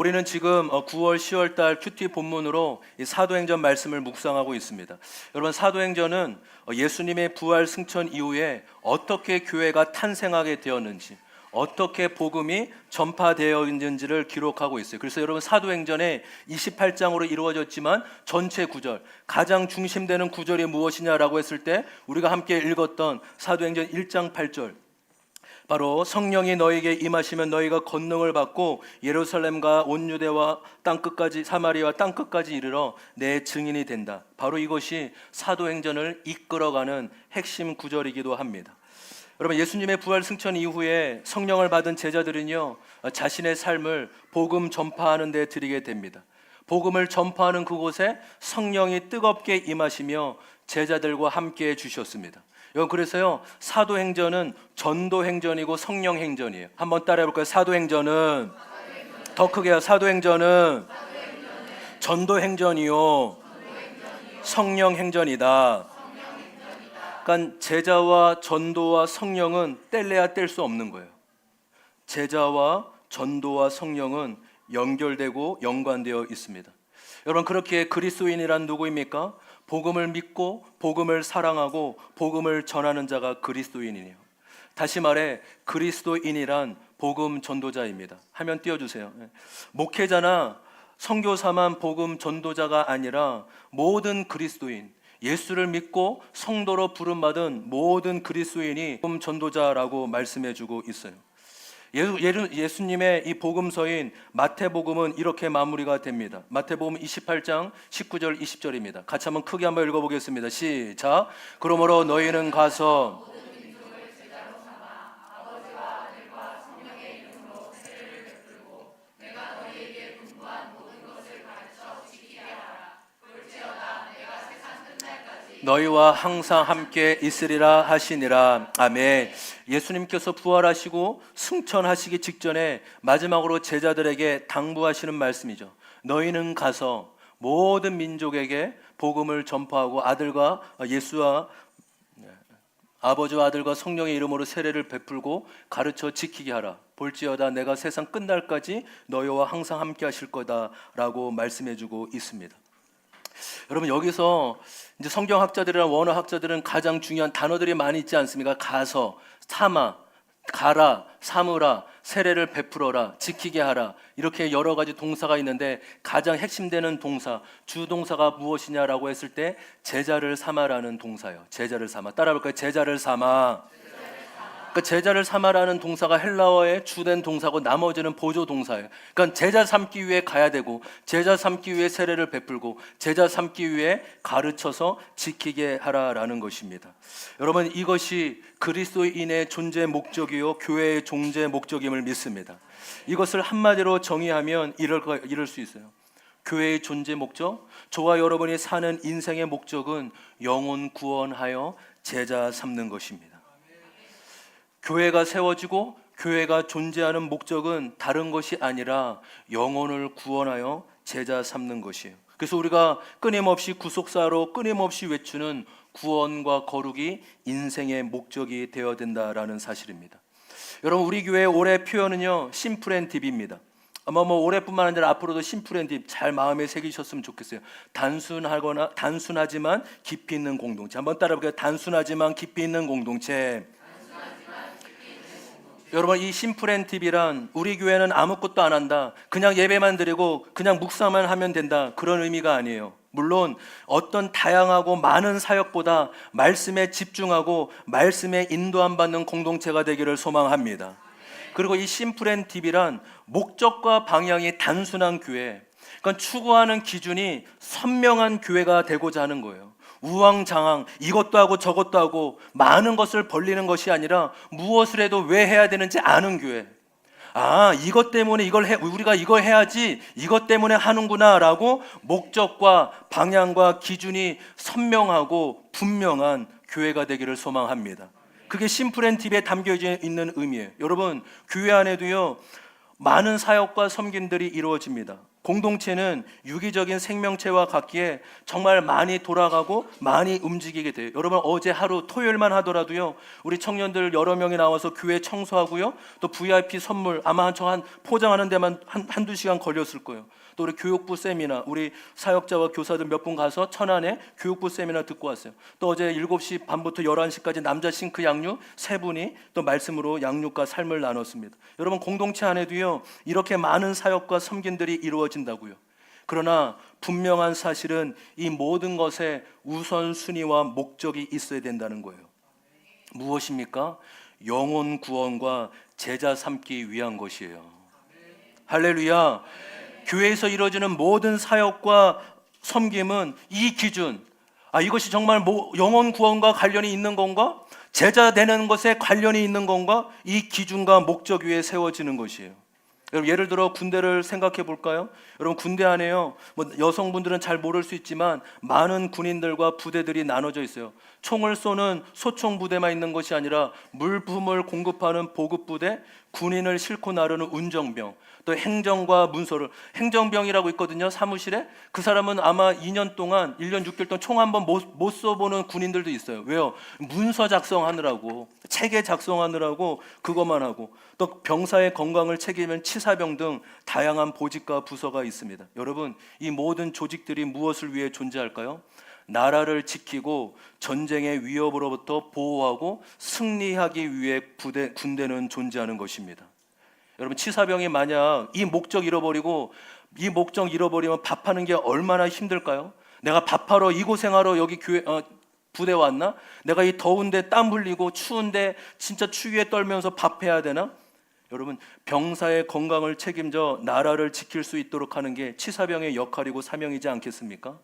우리는 지금 9월, 10월 달 큐티 본문으로 이 사도행전 말씀을 묵상하고 있습니다. 여러분, 사도행전은 예수님의 부활 승천 이후에 어떻게 교회가 탄생하게 되었는지, 어떻게 복음이 전파되어 있는지를 기록하고 있어요. 그래서 여러분, 사도행전에 28장으로 이루어졌지만 전체 구절, 가장 중심되는 구절이 무엇이냐라고 했을 때 우리가 함께 읽었던 사도행전 1장 8절, 바로 성령이 너에게 임하시면 너희가 권능을 받고 예루살렘과 온 유대와 땅끝까지, 사마리아와 땅끝까지 이르러 내 증인이 된다. 바로 이것이 사도행전을 이끌어가는 핵심 구절이기도 합니다. 여러분, 예수님의 부활 승천 이후에 성령을 받은 제자들은요, 자신의 삶을 복음 전파하는 데 드리게 됩니다. 복음을 전파하는 그곳에 성령이 뜨겁게 임하시며 제자들과 함께 주셨습니다. 그래서요, 사도행전은 전도행전이고 성령행전이에요. 한번 따라해 볼까요? 사도행전은 더 크게요. 사도행전은 전도행전이요 성령행전이다. 그러니까 제자와 전도와 성령은 뗄래야 뗄 수 없는 거예요. 제자와 전도와 성령은 연결되고 연관되어 있습니다. 여러분, 그렇게 그리스도인이란 누구입니까? 복음을 믿고 복음을 사랑하고 복음을 전하는 자가 그리스도인이에요. 다시 말해, 그리스도인이란 복음 전도자입니다. 화면 띄워주세요. 목회자나 선교사만 복음 전도자가 아니라 모든 그리스도인, 예수를 믿고 성도로 부름받은 모든 그리스도인이 복음 전도자라고 말씀해주고 있어요. 예수님의 이 복음서인 마태복음은 이렇게 마무리가 됩니다. 마태복음 28장 19절 20절입니다. 같이 한번 크게 한번 읽어보겠습니다. 시작. 그러므로 너희는 가서 너희와 항상 함께 있으리라 하시니라. 아멘. 예수님께서 부활하시고 승천하시기 직전에 마지막으로 제자들에게 당부하시는 말씀이죠. 너희는 가서 모든 민족에게 복음을 전파하고 아버지와 아들과 성령의 이름으로 세례를 베풀고 가르쳐 지키게 하라. 볼지어다 내가 세상 끝날까지 너희와 항상 함께 하실 거다라고 말씀해주고 있습니다. 여러분, 여기서 이제 성경학자들이나 원어학자들은 가장 중요한 단어들이 많이 있지 않습니까? 가서, 삼아, 가라, 삼으라, 세례를 베풀어라, 지키게 하라, 이렇게 여러 가지 동사가 있는데 가장 핵심되는 동사, 주동사가 무엇이냐라고 했을 때 제자를 삼아라는 동사예요. 제자를 삼아. 따라해볼까요? 제자를 삼아. 그러니까 제자를 삼아라는 동사가 헬라어의 주된 동사고 나머지는 보조 동사예요. 그러니까 제자 삼기 위해 가야 되고, 제자 삼기 위해 세례를 베풀고, 제자 삼기 위해 가르쳐서 지키게 하라라는 것입니다. 여러분, 이것이 그리스도인의 존재 목적이요 교회의 존재 목적임을 믿습니다. 이것을 한마디로 정의하면 이럴 수 있어요. 교회의 존재 목적, 저와 여러분이 사는 인생의 목적은 영혼 구원하여 제자 삼는 것입니다. 교회가 세워지고 교회가 존재하는 목적은 다른 것이 아니라 영혼을 구원하여 제자 삼는 것이에요. 그래서 우리가 끊임없이 구속사로 끊임없이 외치는 구원과 거룩이 인생의 목적이 되어야 된다라는 사실입니다. 여러분, 우리 교회의 올해 표현은요, 심플앤딥입니다. 아마 올해뿐만 아니라 앞으로도 심플앤딥 잘 마음에 새기셨으면 좋겠어요. 단순하지만 깊이 있는 공동체. 한번 따라해볼게요. 단순하지만 깊이 있는 공동체. 여러분, 이 심플앤팁이란 우리 교회는 아무것도 안 한다, 그냥 예배만 드리고 그냥 묵상만 하면 된다, 그런 의미가 아니에요. 물론 어떤 다양하고 많은 사역보다 말씀에 집중하고 말씀에 인도함 받는 공동체가 되기를 소망합니다. 그리고 이 심플앤팁이란 목적과 방향이 단순한 교회, 그러니까 추구하는 기준이 선명한 교회가 되고자 하는 거예요. 우왕좌왕 이것도 하고 저것도 하고 많은 것을 벌리는 것이 아니라 무엇을 해도 왜 해야 되는지 아는 교회. 이것 때문에 우리가 이걸 해야지, 이것 때문에 하는구나 라고 목적과 방향과 기준이 선명하고 분명한 교회가 되기를 소망합니다. 그게 심플앤팁에 담겨져 있는 의미예요. 여러분, 교회 안에도요, 많은 사역과 섬김들이 이루어집니다. 공동체는 유기적인 생명체와 같기에 정말 많이 돌아가고 많이 움직이게 돼요. 여러분, 어제 하루 토요일만 하더라도요, 우리 청년들 여러 명이 나와서 교회 청소하고요, 또 VIP 선물 아마 한 포장하는 데만 한두 시간 걸렸을 거예요. 또 우리 교육부 세미나, 우리 사역자와 교사들 몇 분 가서 천안에 교육부 세미나 듣고 왔어요. 또 어제 7시 반부터 11시까지 남자 싱크 양육 3분이 또 말씀으로 양육과 삶을 나눴습니다. 여러분, 공동체 안에도요, 이렇게 많은 사역과 섬김들이 이루어진다고요. 그러나 분명한 사실은 이 모든 것에 우선순위와 목적이 있어야 된다는 거예요. 무엇입니까? 영혼 구원과 제자 삼기 위한 것이에요. 할렐루야. 교회에서 이루어지는 모든 사역과 섬김은 이 기준, 이것이 정말 영혼 구원과 관련이 있는 건가? 제자 되는 것에 관련이 있는 건가? 이 기준과 목적 위에 세워지는 것이에요. 여러분, 예를 들어 군대를 생각해 볼까요? 여러분, 군대 안에요, 여성분들은 잘 모를 수 있지만 많은 군인들과 부대들이 나눠져 있어요. 총을 쏘는 소총 부대만 있는 것이 아니라 물품을 공급하는 보급부대, 군인을 싣고 나르는 운정병, 또 행정과 문서를, 행정병이라고 있거든요, 사무실에. 그 사람은 아마 2년 동안, 1년 6개월 동안 총 한 번 못 쏘보는 군인들도 있어요. 왜요? 문서 작성하느라고, 체계 작성하느라고 그것만 하고. 또 병사의 건강을 책임지는 치사병 등 다양한 보직과 부서가 있습니다. 여러분, 이 모든 조직들이 무엇을 위해 존재할까요? 나라를 지키고 전쟁의 위협으로부터 보호하고 승리하기 위해 군대는 존재하는 것입니다. 여러분, 치사병이 만약 이 목적 잃어버리면 밥하는 게 얼마나 힘들까요? 내가 밥하러 이 고생하러 여기 부대 왔나? 내가 이 더운데 땀 흘리고 추운데 진짜 추위에 떨면서 밥해야 되나? 여러분, 병사의 건강을 책임져 나라를 지킬 수 있도록 하는 게 치사병의 역할이고 사명이지 않겠습니까?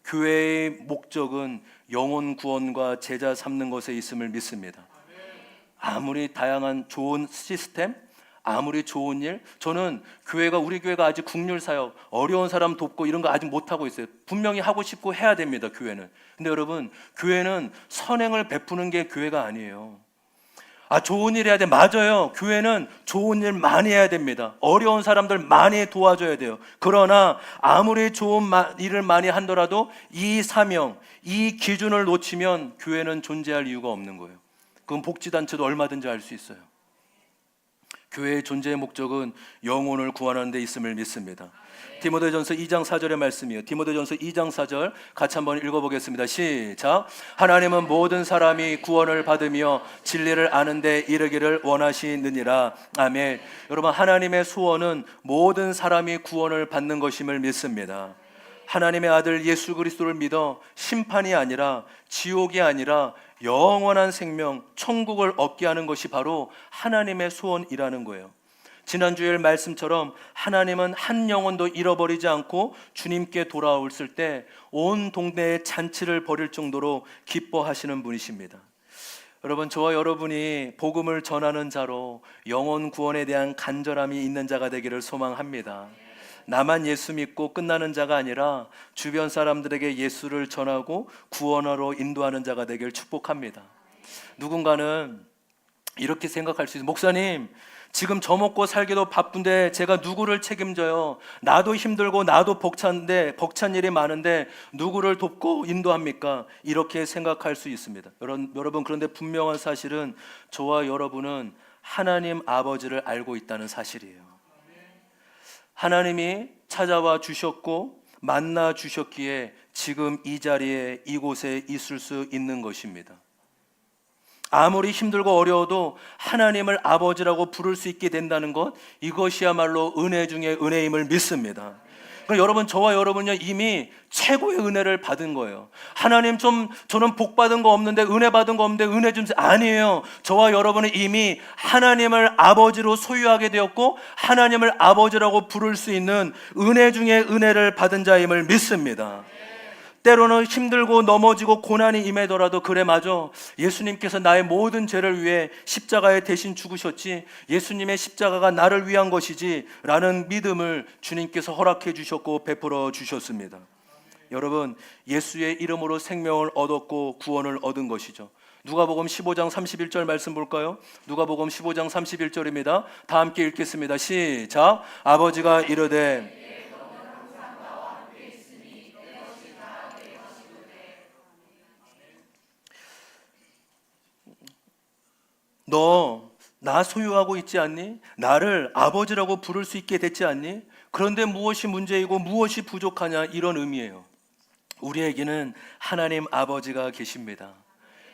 교회의 목적은 영혼 구원과 제자 삼는 것에 있음을 믿습니다. 아무리 다양한 좋은 시스템, 아무리 좋은 일, 저는 우리 교회가 아직 국률 사역, 어려운 사람 돕고 이런 거 아직 못하고 있어요. 분명히 하고 싶고 해야 됩니다, 교회는. 근데 여러분, 교회는 선행을 베푸는 게 교회가 아니에요. 좋은 일 해야 돼. 맞아요. 교회는 좋은 일 많이 해야 됩니다. 어려운 사람들 많이 도와줘야 돼요. 그러나 아무리 좋은 일을 많이 하더라도 이 사명, 이 기준을 놓치면 교회는 존재할 이유가 없는 거예요. 그건 복지단체도 얼마든지 할 수 있어요. 교회의 존재의 목적은 영혼을 구원하는 데 있음을 믿습니다. 디모데전서 2장 4절의 말씀이에요. 디모데전서 2장 4절 같이 한번 읽어보겠습니다. 시작. 하나님은 모든 사람이 구원을 받으며 진리를 아는 데 이르기를 원하시느니라. 아멘. 여러분, 하나님의 소원은 모든 사람이 구원을 받는 것임을 믿습니다. 하나님의 아들 예수 그리스도를 믿어 심판이 아니라, 지옥이 아니라 영원한 생명, 천국을 얻게 하는 것이 바로 하나님의 소원이라는 거예요. 지난주의 말씀처럼 하나님은 한 영혼도 잃어버리지 않고 주님께 돌아오실 때 온 동네에 잔치를 벌일 정도로 기뻐하시는 분이십니다. 여러분, 저와 여러분이 복음을 전하는 자로 영혼 구원에 대한 간절함이 있는 자가 되기를 소망합니다. 나만 예수 믿고 끝나는 자가 아니라 주변 사람들에게 예수를 전하고 구원하러 인도하는 자가 되길 축복합니다. 누군가는 이렇게 생각할 수 있어요. 목사님, 지금 저 먹고 살기도 바쁜데 제가 누구를 책임져요? 나도 힘들고 나도 벅찬 일이 많은데 누구를 돕고 인도합니까? 이렇게 생각할 수 있습니다. 여러분, 그런데 분명한 사실은 저와 여러분은 하나님 아버지를 알고 있다는 사실이에요. 하나님이 찾아와 주셨고 만나 주셨기에 지금 이 자리에, 이곳에 있을 수 있는 것입니다. 아무리 힘들고 어려워도 하나님을 아버지라고 부를 수 있게 된다는 것, 이것이야말로 은혜 중에 은혜임을 믿습니다. 그럼 여러분, 저와 여러분은 이미 최고의 은혜를 받은 거예요. 하나님, 저는 복 받은 거 없는데, 은혜 받은 거 없는데 은혜 좀. 아니에요. 저와 여러분은 이미 하나님을 아버지로 소유하게 되었고 하나님을 아버지라고 부를 수 있는 은혜 중에 은혜를 받은 자임을 믿습니다. 때로는 힘들고 넘어지고 고난이 임하더라도, 그래 맞아, 예수님께서 나의 모든 죄를 위해 십자가에 대신 죽으셨지, 예수님의 십자가가 나를 위한 것이지 라는 믿음을 주님께서 허락해 주셨고 베풀어 주셨습니다. 여러분, 예수의 이름으로 생명을 얻었고 구원을 얻은 것이죠. 누가복음 15장 31절 말씀 볼까요? 누가복음 15장 31절입니다. 다 함께 읽겠습니다. 시작. 아버지가 이르되 너 나 소유하고 있지 않니? 나를 아버지라고 부를 수 있게 됐지 않니? 그런데 무엇이 문제이고 무엇이 부족하냐, 이런 의미예요. 우리에게는 하나님 아버지가 계십니다.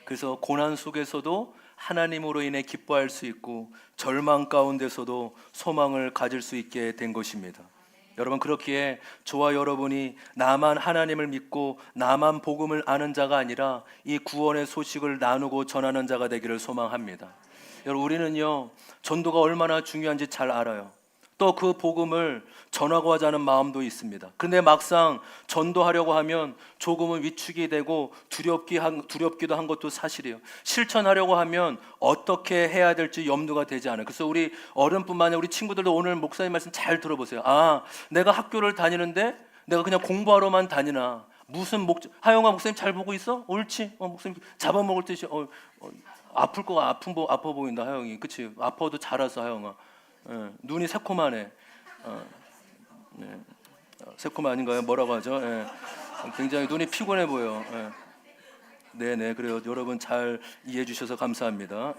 그래서 고난 속에서도 하나님으로 인해 기뻐할 수 있고 절망 가운데서도 소망을 가질 수 있게 된 것입니다. 여러분, 그렇기에 저와 여러분이 나만 하나님을 믿고 나만 복음을 아는 자가 아니라 이 구원의 소식을 나누고 전하는 자가 되기를 소망합니다. 여러분, 우리는요, 전도가 얼마나 중요한지 잘 알아요. 또 그 복음을 전하고 하자는 마음도 있습니다. 근데 막상 전도하려고 하면 조금은 위축이 되고 두렵기도 한 것도 사실이에요. 실천하려고 하면 어떻게 해야 될지 염두가 되지 않아요. 그래서 우리 어른뿐만 아니라 우리 친구들도 오늘 목사님 말씀 잘 들어보세요. 아, 내가 학교를 다니는데 내가 그냥 공부하러만 다니나, 무슨 하영아 목사님 잘 보고 있어? 옳지? 목사님 잡아먹을 듯이 아플 거가 아파 보인다 하영이. 그치? 아파도 잘했어 하영아. 눈이 새콤하네. 네. 새콤 아닌가요? 뭐라고 하죠? 굉장히 눈이 피곤해 보여. 네네, 그래요. 여러분 잘 이해해 주셔서 감사합니다.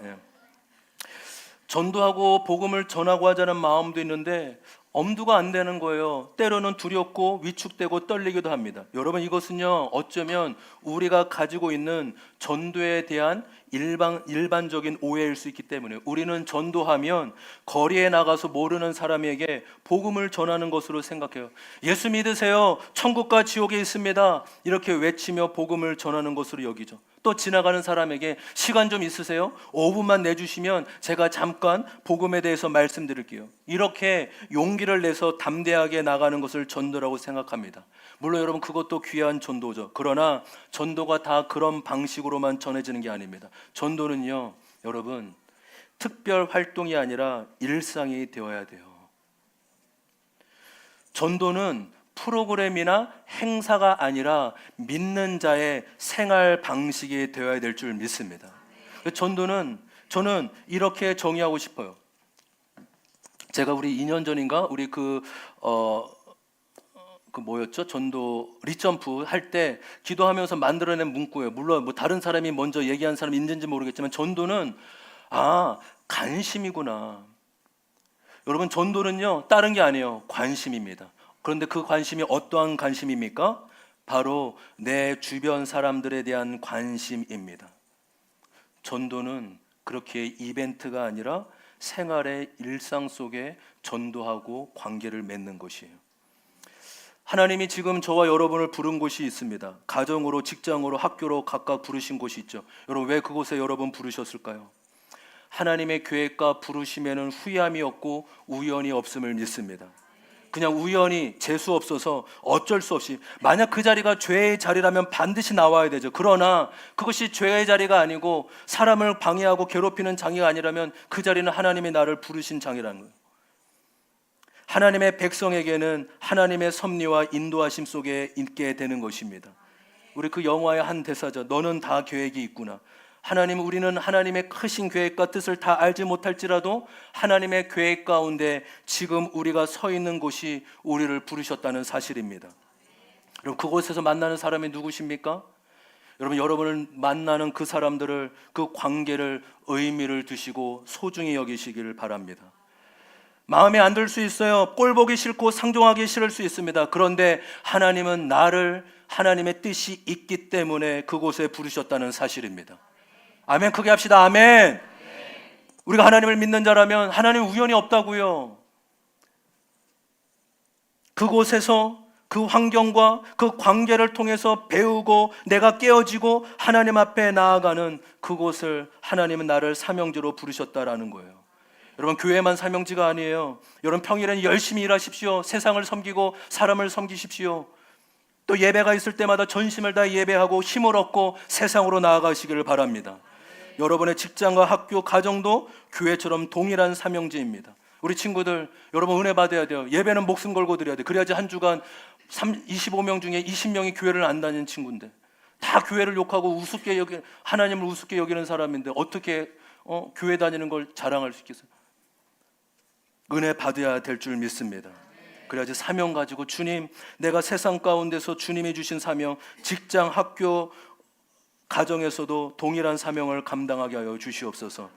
전도하고 복음을 전하고 하자는 마음도 있는데 엄두가 안 되는 거예요. 때로는 두렵고 위축되고 떨리기도 합니다. 여러분, 이것은요, 어쩌면 우리가 가지고 있는 전도에 대한 일반적인 오해일 수 있기 때문에, 우리는 전도하면 거리에 나가서 모르는 사람에게 복음을 전하는 것으로 생각해요. 예수 믿으세요, 천국과 지옥에 있습니다, 이렇게 외치며 복음을 전하는 것으로 여기죠. 또 지나가는 사람에게 시간 좀 있으세요? 5분만 내주시면 제가 잠깐 복음에 대해서 말씀드릴게요, 이렇게 용기를 내서 담대하게 나가는 것을 전도라고 생각합니다. 물론 여러분, 그것도 귀한 전도죠. 그러나 전도가 다 그런 방식으로만 전해지는 게 아닙니다. 전도는요, 여러분, 특별 활동이 아니라 일상이 되어야 돼요. 전도는 프로그램이나 행사가 아니라 믿는 자의 생활 방식이 되어야 될 줄 믿습니다. 전도는 저는 이렇게 정의하고 싶어요. 제가 우리 2년 전인가 우리 뭐였죠? 전도 리점프 할 때 기도하면서 만들어낸 문구예요. 물론 뭐 다른 사람이 먼저 얘기한 사람이 있는지 모르겠지만, 전도는 관심이구나. 여러분, 전도는요, 다른 게 아니에요. 관심입니다. 그런데 그 관심이 어떠한 관심입니까? 바로 내 주변 사람들에 대한 관심입니다. 전도는 그렇게 이벤트가 아니라 생활의 일상 속에 전도하고 관계를 맺는 것이에요. 하나님이 지금 저와 여러분을 부른 곳이 있습니다. 가정으로, 직장으로, 학교로 각각 부르신 곳이 있죠. 여러분, 왜 그곳에 여러분 부르셨을까요? 하나님의 계획과 부르심에는 후회함이 없고 우연이 없음을 믿습니다. 그냥 우연히 재수 없어서 어쩔 수 없이, 만약 그 자리가 죄의 자리라면 반드시 나와야 되죠. 그러나 그것이 죄의 자리가 아니고 사람을 방해하고 괴롭히는 장애가 아니라면 그 자리는 하나님이 나를 부르신 장이라는 거예요. 하나님의 백성에게는 하나님의 섭리와 인도하심 속에 있게 되는 것입니다. 우리 그 영화의 한 대사죠. 너는 다 계획이 있구나. 우리는 하나님의 크신 계획과 뜻을 다 알지 못할지라도 하나님의 계획 가운데 지금 우리가 서 있는 곳이 우리를 부르셨다는 사실입니다. 여러분, 그곳에서 만나는 사람이 누구십니까? 여러분을 만나는 그 사람들을, 그 관계를 의미를 두시고 소중히 여기시기를 바랍니다. 마음에 안 들 수 있어요. 꼴 보기 싫고 상종하기 싫을 수 있습니다. 그런데 하나님은 나를 하나님의 뜻이 있기 때문에 그곳에 부르셨다는 사실입니다. 아멘. 크게 합시다. 아멘. 우리가 하나님을 믿는 자라면 하나님 우연이 없다고요. 그곳에서 그 환경과 그 관계를 통해서 배우고 내가 깨어지고 하나님 앞에 나아가는 그곳을 하나님은 나를 사명지로 부르셨다라는 거예요. 여러분, 교회만 사명지가 아니에요. 여러분, 평일에는 열심히 일하십시오. 세상을 섬기고 사람을 섬기십시오. 또 예배가 있을 때마다 전심을 다해 예배하고 힘을 얻고 세상으로 나아가시기를 바랍니다. 여러분의 직장과 학교, 가정도 교회처럼 동일한 사명지입니다. 우리 친구들, 여러분 은혜 받아야 돼요. 예배는 목숨 걸고 드려야 돼요. 그래야지 한 주간 25명 중에 20명이 교회를 안 다니는 친구인데, 다 교회를 욕하고 우습게 여기 하나님을 우습게 여기는 사람인데 어떻게 교회 다니는 걸 자랑할 수 있겠어요? 은혜 받아야 될 줄 믿습니다. 그래야지 사명 가지고 주님, 내가 세상 가운데서 주님이 주신 사명, 직장, 학교, 가정에서도 동일한 사명을 감당하게 하여 주시옵소서.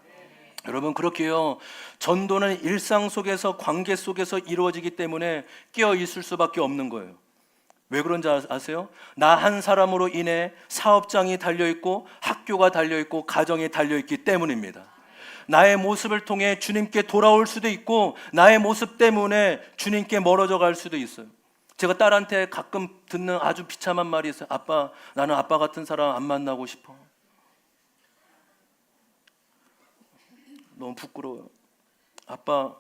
여러분, 그렇게요, 전도는 일상 속에서, 관계 속에서 이루어지기 때문에 깨어 있을 수밖에 없는 거예요. 왜 그런지 아세요? 나 한 사람으로 인해 사업장이 달려있고 학교가 달려있고 가정이 달려있기 때문입니다. 나의 모습을 통해 주님께 돌아올 수도 있고 나의 모습 때문에 주님께 멀어져 갈 수도 있어요. 제가 딸한테 가끔 듣는 아주 비참한 말이 있어요. 아빠, 나는 아빠 같은 사람 안 만나고 싶어. 너무 부끄러워요. 아빠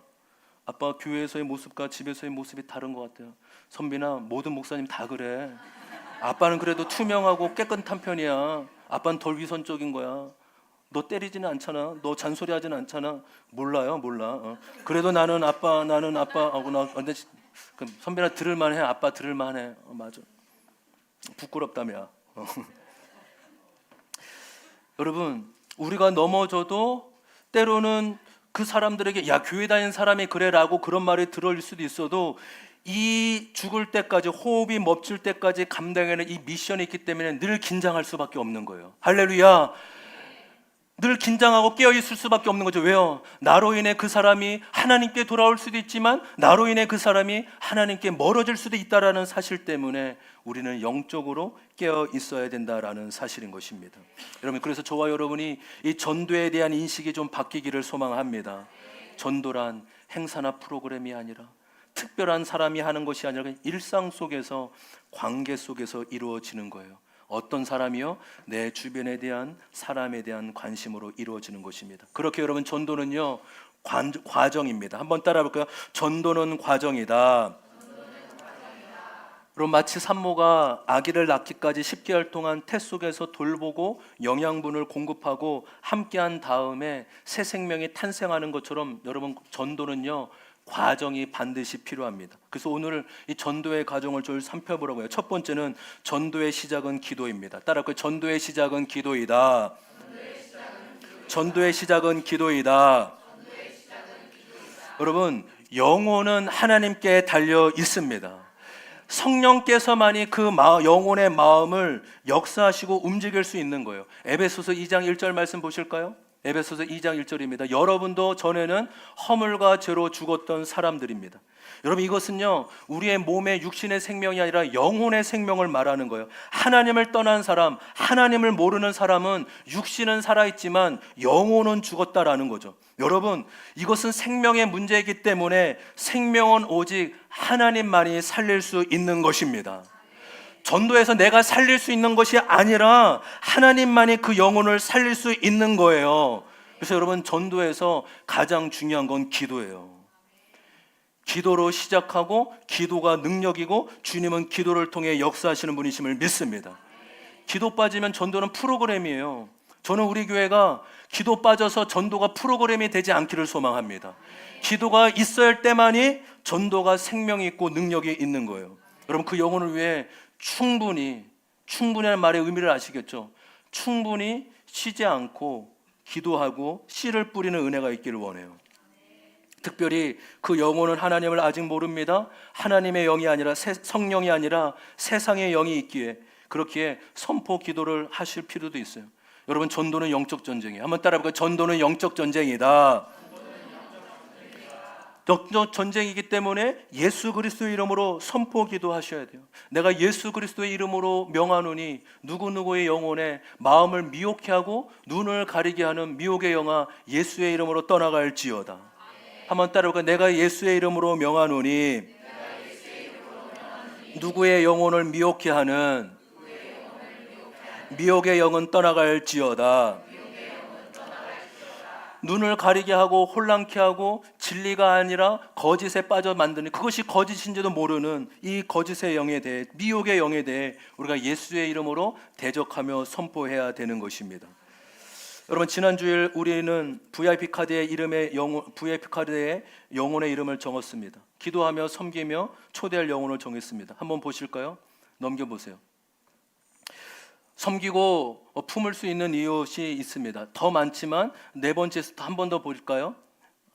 교회에서의 모습과 집에서의 모습이 다른 것 같아요. 선빈아, 모든 목사님 다 그래. 아빠는 그래도 투명하고 깨끗한 편이야. 아빠는 덜 위선적인 거야. 너 때리지는 않잖아. 너 잔소리하지는 않잖아. 몰라요, 몰라. 그래도 나는 아빠 하고 나. 근데 선빈아 들을만해. 아빠 들을만해. 맞아. 부끄럽다며. 여러분, 우리가 넘어져도 때로는 그 사람들에게 야, 교회 다니는 사람이 그래라고 그런 말이 들어올 수도 있어도 이 죽을 때까지, 호흡이 멈출 때까지 감당하는 이 미션이 있기 때문에 늘 긴장할 수밖에 없는 거예요. 할렐루야. 늘 긴장하고 깨어있을 수밖에 없는 거죠. 왜요? 나로 인해 그 사람이 하나님께 돌아올 수도 있지만 나로 인해 그 사람이 하나님께 멀어질 수도 있다라는 사실 때문에 우리는 영적으로 깨어 있어야 된다라는 사실인 것입니다. 여러분, 그래서 저와 여러분이 이 전도에 대한 인식이 좀 바뀌기를 소망합니다. 전도란 행사나 프로그램이 아니라 특별한 사람이 하는 것이 아니라 일상 속에서, 관계 속에서 이루어지는 거예요. 어떤 사람이요? 내 주변에 대한, 사람에 대한 관심으로 이루어지는 것입니다. 그렇게 여러분, 전도는요 과정입니다. 한번 따라 볼까요? 전도는 과정이다. 그럼 마치 산모가 아기를 낳기까지 10개월 동안 태 속에서 돌보고 영양분을 공급하고 함께한 다음에 새 생명이 탄생하는 것처럼 여러분, 전도는요 과정이 반드시 필요합니다. 그래서 오늘 이 전도의 과정을 좀 살펴보려고요. 첫 번째는 전도의 시작은 기도입니다. 따라할까요? 전도의 시작은 기도이다. 전도의 시작은 기도이다. 여러분, 영혼은 하나님께 달려 있습니다. 성령께서만이 그 영혼의 마음을 역사하시고 움직일 수 있는 거예요. 에베소서 2장 1절 말씀 보실까요? 에베소서 2장 1절입니다. 여러분도 전에는 허물과 죄로 죽었던 사람들입니다. 여러분, 이것은요 우리의 몸의 육신의 생명이 아니라 영혼의 생명을 말하는 거예요. 하나님을 떠난 사람, 하나님을 모르는 사람은 육신은 살아있지만 영혼은 죽었다라는 거죠. 여러분, 이것은 생명의 문제이기 때문에 생명은 오직 하나님만이 살릴 수 있는 것입니다. 전도에서 내가 살릴 수 있는 것이 아니라 하나님만이 그 영혼을 살릴 수 있는 거예요. 그래서 여러분, 전도에서 가장 중요한 건 기도예요. 기도로 시작하고 기도가 능력이고 주님은 기도를 통해 역사하시는 분이심을 믿습니다. 기도 빠지면 전도는 프로그램이에요. 저는 우리 교회가 기도 빠져서 전도가 프로그램이 되지 않기를 소망합니다. 기도가 있어야 할 때만이 전도가 생명이 있고 능력이 있는 거예요. 여러분, 그 영혼을 위해 충분히라는 말의 의미를 아시겠죠? 충분히 쉬지 않고 기도하고 씨를 뿌리는 은혜가 있기를 원해요. 특별히 그 영혼은 하나님을 아직 모릅니다. 하나님의 영이 아니라 성령이 아니라 세상의 영이 있기에 그렇기에 선포 기도를 하실 필요도 있어요. 여러분, 전도는 영적 전쟁이에요. 한번 따라해볼까요? 전도는 영적 전쟁이다. 영적 전쟁이기 때문에 예수 그리스도의 이름으로 선포 기도하셔야 돼요. 내가 예수 그리스도의 이름으로 명하노니 누구누구의 영혼에 마음을 미혹해 하고 눈을 가리게 하는 미혹의 영아 예수의 이름으로 떠나갈지어다. 한번 따라해볼까요? 내가 예수의 이름으로 명하노니 누구의 영혼을 미혹해 하는 미혹의 영은 떠나갈지어다. 눈을 가리게 하고 혼란케 하고 진리가 아니라 거짓에 빠져 만드는, 그것이 거짓인지도 모르는 이 거짓의 영에 대해, 미혹의 영에 대해 우리가 예수의 이름으로 대적하며 선포해야 되는 것입니다. 여러분, 지난 주일 우리는 VIP 카드에 영혼의 이름을 정했습니다. 기도하며 섬기며 초대할 영혼을 정했습니다. 한번 보실까요? 넘겨보세요. 섬기고 품을 수 있는 이웃이 있습니다. 더 많지만 네 번째 한 번 더 볼까요?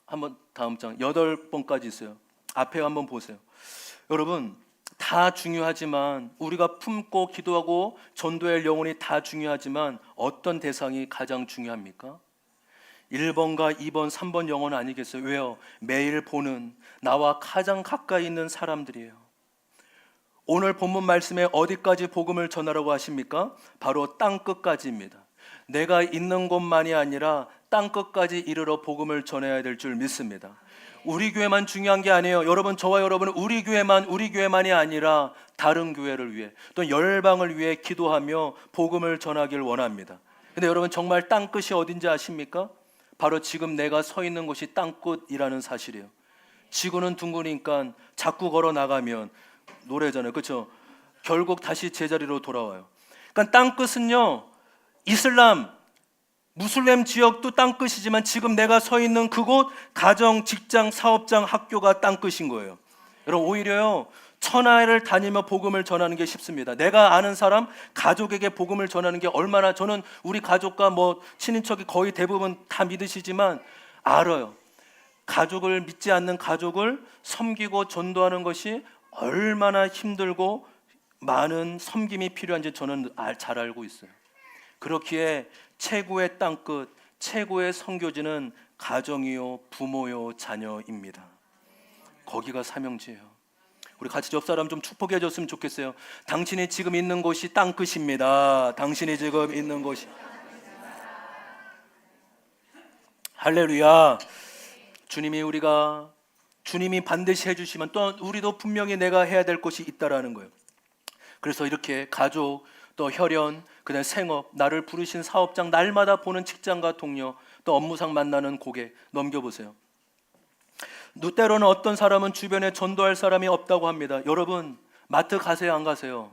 한번 다음 장 8번까지 있어요. 앞에 한번 보세요. 여러분, 다 중요하지만 우리가 품고 기도하고 전도할 영혼이 다 중요하지만 어떤 대상이 가장 중요합니까? 1번과 2번, 3번 영혼 아니겠어요? 왜요? 매일 보는 나와 가장 가까이 있는 사람들이에요. 오늘 본문 말씀에 어디까지 복음을 전하라고 하십니까? 바로 땅끝까지입니다. 내가 있는 곳만이 아니라 땅끝까지 이르러 복음을 전해야 될 줄 믿습니다. 우리 교회만 중요한 게 아니에요. 여러분, 저와 여러분은 우리 교회만이 아니라 다른 교회를 위해 또 열방을 위해 기도하며 복음을 전하길 원합니다. 근데 여러분, 정말 땅끝이 어딘지 아십니까? 바로 지금 내가 서 있는 곳이 땅끝이라는 사실이에요. 지구는 둥그니까 자꾸 걸어 나가면 노래잖아요, 그렇죠? 결국 다시 제자리로 돌아와요. 그러니까 땅끝은요, 이슬람, 무슬림 지역도 땅끝이지만 지금 내가 서 있는 그곳, 가정, 직장, 사업장, 학교가 땅끝인 거예요. 여러분, 오히려요, 천하를 다니며 복음을 전하는 게 쉽습니다. 내가 아는 사람, 가족에게 복음을 전하는 게 얼마나, 저는 우리 가족과 친인척이 거의 대부분 다 믿으시지만 알아요. 가족을 믿지 않는 가족을 섬기고 전도하는 것이 얼마나 힘들고 많은 섬김이 필요한지 저는 잘 알고 있어요. 그렇기에 최고의 땅끝, 최고의 선교지는 가정이요, 부모요, 자녀입니다. 거기가 사명지예요. 우리 같이 옆 사람 좀 축복해 줬으면 좋겠어요. 당신이 지금 있는 곳이 땅끝입니다. 당신이 지금 있는 곳이. 할렐루야. 주님이 반드시 해주시면 또 우리도 분명히 내가 해야 될 것이 있다라는 거예요. 그래서 이렇게 가족, 또 혈연, 그다음 생업, 나를 부르신 사업장, 날마다 보는 직장과 동료, 또 업무상 만나는 고객 넘겨보세요. 때로는 어떤 사람은 주변에 전도할 사람이 없다고 합니다. 여러분, 마트 가세요, 안 가세요?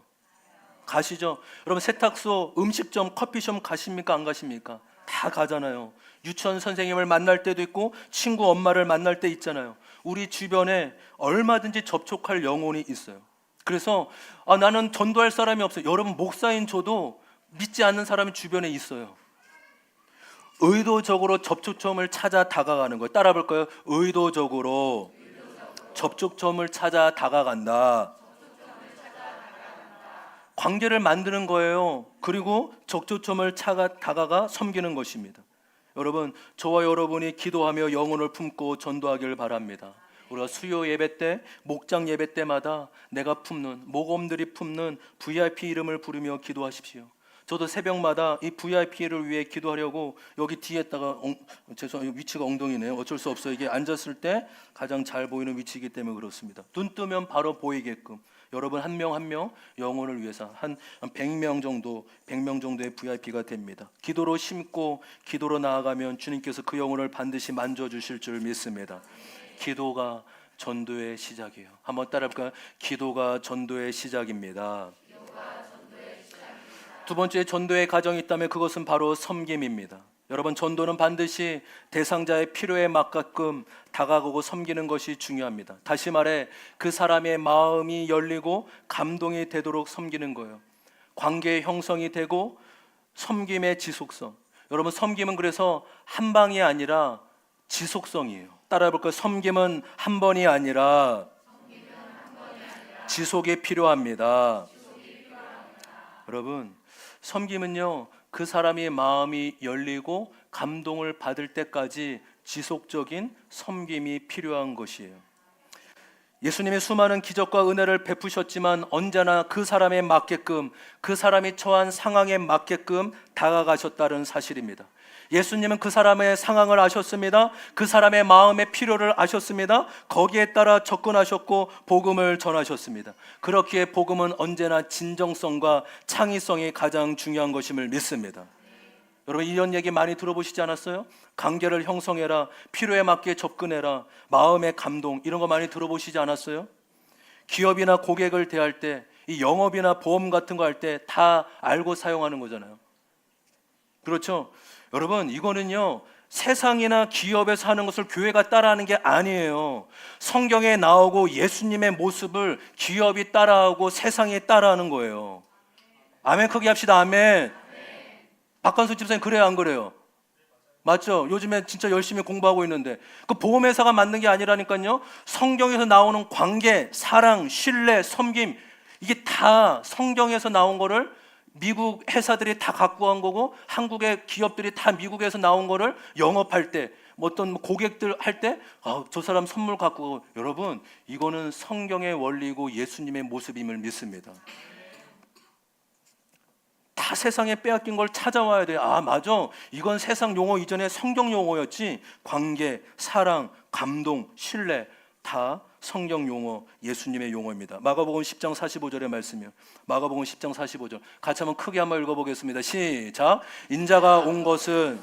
가시죠. 여러분, 세탁소, 음식점, 커피숍 가십니까, 안 가십니까? 다 가잖아요. 유치원 선생님을 만날 때도 있고 친구 엄마를 만날 때 있잖아요. 우리 주변에 얼마든지 접촉할 영혼이 있어요. 그래서 나는 전도할 사람이 없어요. 여러분, 목사인 저도 믿지 않는 사람이 주변에 있어요. 의도적으로 접촉점을 찾아 다가가는 거예요. 따라 볼까요? 의도적으로 접촉점을 찾아 다가간다. 관계를 만드는 거예요. 그리고 접촉점을 찾아 다가가 섬기는 것입니다. 여러분, 저와 여러분이 기도하며 영혼을 품고 전도하기를 바랍니다. 우리가 수요 예배 때, 목장 예배 때마다 내가 품는, 목엄들이 품는 VIP 이름을 부르며 기도하십시오. 저도 새벽마다 이 VIP를 위해 기도하려고 여기 뒤에다가 죄송해요, 위치가 엉덩이네요. 어쩔 수 없어요. 이게 앉았을 때 가장 잘 보이는 위치이기 때문에 그렇습니다. 눈 뜨면 바로 보이게끔 여러분 한 명 한 명 영혼을 위해서 한 100명 정도의 VIP가 됩니다. 기도로 심고 기도로 나아가면 주님께서 그 영혼을 반드시 만져주실 줄 믿습니다. 기도가 전도의 시작이에요. 한번 따라해볼까요? 기도가 전도의 시작입니다. 두 번째, 전도의 과정이 있다면 그것은 바로 섬김입니다. 여러분, 전도는 반드시 대상자의 필요에 맞게끔 다가가고 섬기는 것이 중요합니다. 다시 말해 그 사람의 마음이 열리고 감동이 되도록 섬기는 거예요. 관계의 형성이 되고 섬김의 지속성. 여러분, 섬김은 그래서 한 방이 아니라 지속성이에요. 따라해볼까요? 섬김은 한 번이 아니라 지속이 필요합니다. 여러분, 섬김은요, 그 사람의 마음이 열리고 감동을 받을 때까지 지속적인 섬김이 필요한 것이에요. 예수님이 수많은 기적과 은혜를 베푸셨지만 언제나 그 사람에 맞게끔, 그 사람이 처한 상황에 맞게끔 다가가셨다는 사실입니다. 예수님은 그 사람의 상황을 아셨습니다. 그 사람의 마음의 필요를 아셨습니다. 거기에 따라 접근하셨고 복음을 전하셨습니다. 그렇기에 복음은 언제나 진정성과 창의성이 가장 중요한 것임을 믿습니다. 여러분, 이런 얘기 많이 들어보시지 않았어요? 관계를 형성해라, 필요에 맞게 접근해라, 마음의 감동, 이런 거 많이 들어보시지 않았어요? 기업이나 고객을 대할 때, 이 영업이나 보험 같은 거 할 때 다 알고 사용하는 거잖아요. 그렇죠? 여러분, 이거는요, 세상이나 기업에서 하는 것을 교회가 따라하는 게 아니에요. 성경에 나오고 예수님의 모습을 기업이 따라하고 세상이 따라하는 거예요. 아멘 크게 합시다. 아멘. 박관수 집사님 그래요 안 그래요? 맞죠? 요즘에 진짜 열심히 공부하고 있는데 그 보험회사가 만든 게 아니라니까요. 성경에서 나오는 관계, 사랑, 신뢰, 섬김 이게 다 성경에서 나온 거를 미국 회사들이 다 갖고 간 거고 한국의 기업들이 다 미국에서 나온 거를 영업할 때 어떤 고객들 할 때 저 사람 선물 갖고 여러분 이거는 성경의 원리고 예수님의 모습임을 믿습니다. 다 세상에 빼앗긴 걸 찾아와야 돼요. 아 맞아 이건 세상 용어 이전에 성경 용어였지. 관계, 사랑, 감동, 신뢰 다 성경 용어 예수님의 용어입니다. 마가복음 10장 45절의 말씀이요. 마가복음 10장 45절 같이 한번 크게 한번 읽어보겠습니다. 시작. 인자가 온 것은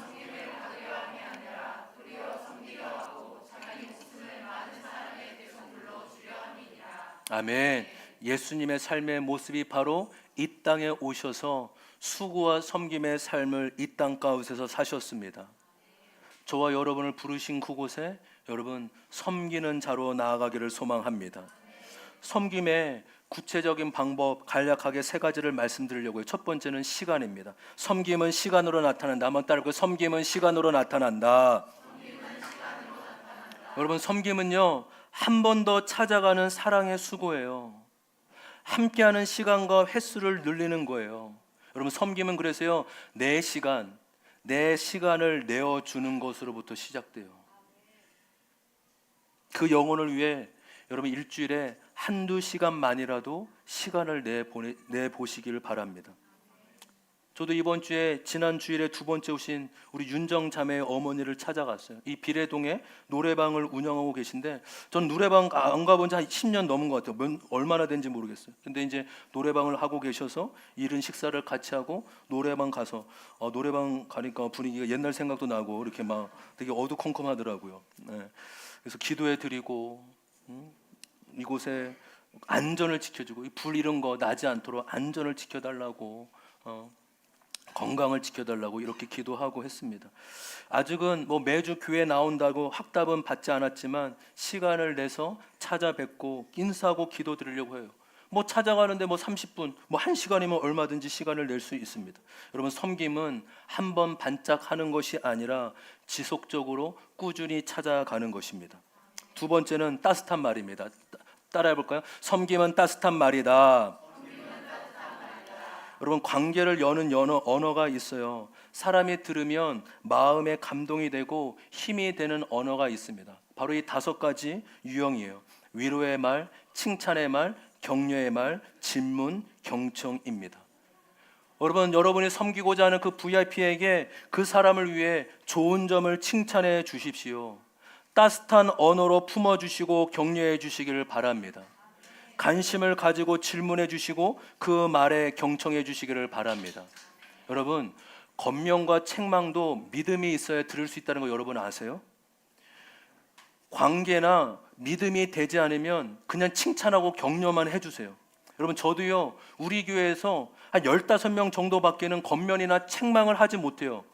아멘. 예수님의 삶의 모습이 바로 이 땅에 오셔서 수고와 섬김의 삶을 이 땅 가운데서 사셨습니다. 저와 여러분을 부르신 그곳에 여러분 섬기는 자로 나아가기를 소망합니다. 섬김의 구체적인 방법 간략하게 세 가지를 말씀드리려고요. 첫 번째는 시간입니다. 섬김은 시간으로 나타난다. 한번 따르고 섬김은 시간으로 나타난다. 여러분 섬김은요 한 번 더 찾아가는 사랑의 수고예요. 함께하는 시간과 횟수를 늘리는 거예요. 여러분 섬김은 그래서요 내 시간을 내어주는 것으로부터 시작돼요. 그 영혼을 위해 여러분 일주일에 한두 시간만이라도 시간을 내보시기를 바랍니다. 저도 이번 주에 지난 주일에 두 번째 오신 우리 윤정 자매의 어머니를 찾아갔어요. 이 비례동에 노래방을 운영하고 계신데 전 노래방 안 가본 지 한 10년 넘은 것 같아요. 얼마나 된지 모르겠어요. 근데 이제 노래방을 하고 계셔서 이른 식사를 같이 하고 노래방 가서 노래방 가니까 분위기가 옛날 생각도 나고 이렇게 막 되게 어두컴컴하더라고요. 네. 그래서 기도해 드리고 이곳에 안전을 지켜주고 불 이런 거 나지 않도록 안전을 지켜달라고 건강을 지켜달라고 이렇게 기도하고 했습니다. 아직은 뭐 매주 교회 나온다고 확답은 받지 않았지만 시간을 내서 찾아뵙고 인사하고 기도드리려고 해요. 뭐 찾아가는데 뭐 30분, 뭐 1시간이면 얼마든지 시간을 낼 수 있습니다. 여러분 섬김은 한 번 반짝하는 것이 아니라 지속적으로 꾸준히 찾아가는 것입니다. 두 번째는 따뜻한 말입니다. 따라해 볼까요? 섬김은 따뜻한 말이다. 여러분 관계를 여는 언어가 있어요. 사람이 들으면 마음에 감동이 되고 힘이 되는 언어가 있습니다. 바로 이 5가지 유형이에요. 위로의 말, 칭찬의 말, 격려의 말, 질문, 경청입니다. 여러분이 섬기고자 하는 그 VIP에게 그 사람을 위해 좋은 점을 칭찬해 주십시오. 따뜻한 언어로 품어주시고 격려해 주시기를 바랍니다. 관심을 가지고 질문해 주시고 그 말에 경청해 주시기를 바랍니다. 여러분 권명과 책망도 믿음이 있어야 들을 수 있다는 거 여러분 아세요? 관계나 믿음이 되지 않으면 그냥 칭찬하고 격려만 해주세요. 여러분 저도요 우리 교회에서 한 15명 정도밖에는 권면이나 책망을 하지 못해요.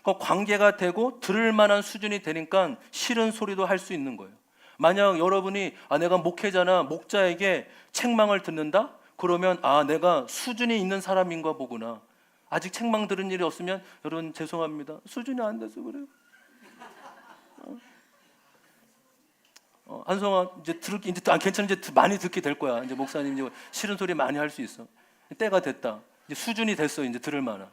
관계가 되고 들을 만한 수준이 되니까 싫은 소리도 할 수 있는 거예요. 만약 여러분이 내가 목회자나 목자에게 책망을 듣는다? 그러면 내가 수준이 있는 사람인가 보구나. 아직 책망 들은 일이 없으면 여러분 죄송합니다. 수준이 안 돼서 그래요. 한성아 이제 괜찮아 이제 많이 듣게 될 거야. 이제 목사님 이제 싫은 소리 많이 할 수 있어. 때가 됐다. 이제 수준이 됐어. 이제 들을 만한.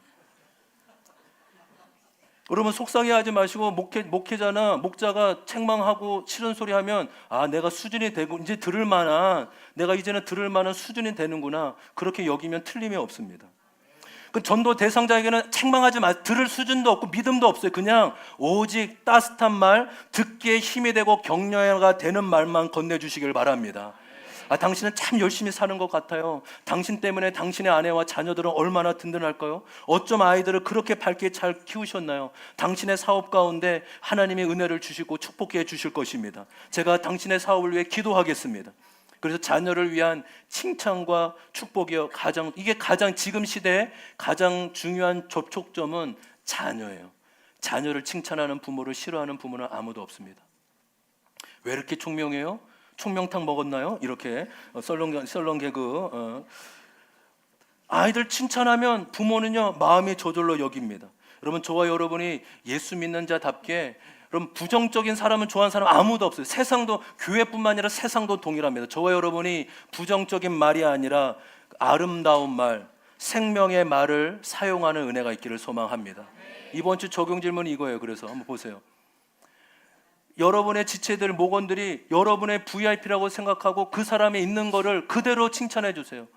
여러분 속상해하지 마시고 목회자나 목자가 책망하고 싫은 소리 하면 내가 수준이 되고 이제 들을 만한 내가 이제는 들을 만한 수준이 되는구나 그렇게 여기면 틀림이 없습니다. 그 전도 대상자에게는 책망하지 마 들을 수준도 없고 믿음도 없어요. 그냥 오직 따뜻한 말 듣기에 힘이 되고 격려가 되는 말만 건네주시길 바랍니다. 당신은 참 열심히 사는 것 같아요. 당신 때문에 당신의 아내와 자녀들은 얼마나 든든할까요? 어쩜 아이들을 그렇게 밝게 잘 키우셨나요? 당신의 사업 가운데 하나님의 은혜를 주시고 축복해 주실 것입니다. 제가 당신의 사업을 위해 기도하겠습니다. 그래서 자녀를 위한 칭찬과 축복이요. 이게 가장 지금 시대에 가장 중요한 접촉점은 자녀예요. 자녀를 칭찬하는 부모를 싫어하는 부모는 아무도 없습니다. 왜 이렇게 총명해요? 총명탕 먹었나요? 이렇게 썰렁 개그. 아이들 칭찬하면 부모는요 마음이 저절로 여깁니다. 여러분, 저와 여러분이 예수 믿는 자답게, 여러분, 부정적인 사람은 좋아하는 사람 아무도 없어요. 세상도, 교회뿐만 아니라 세상도 동일합니다. 저와 여러분이 부정적인 말이 아니라 아름다운 말, 생명의 말을 사용하는 은혜가 있기를 소망합니다. 이번 주 적용 질문이 이거예요. 그래서 한번 보세요. 여러분의 지체들, 목원들이 여러분의 VIP라고 생각하고 그 사람이 있는 거를 그대로 칭찬해 주세요.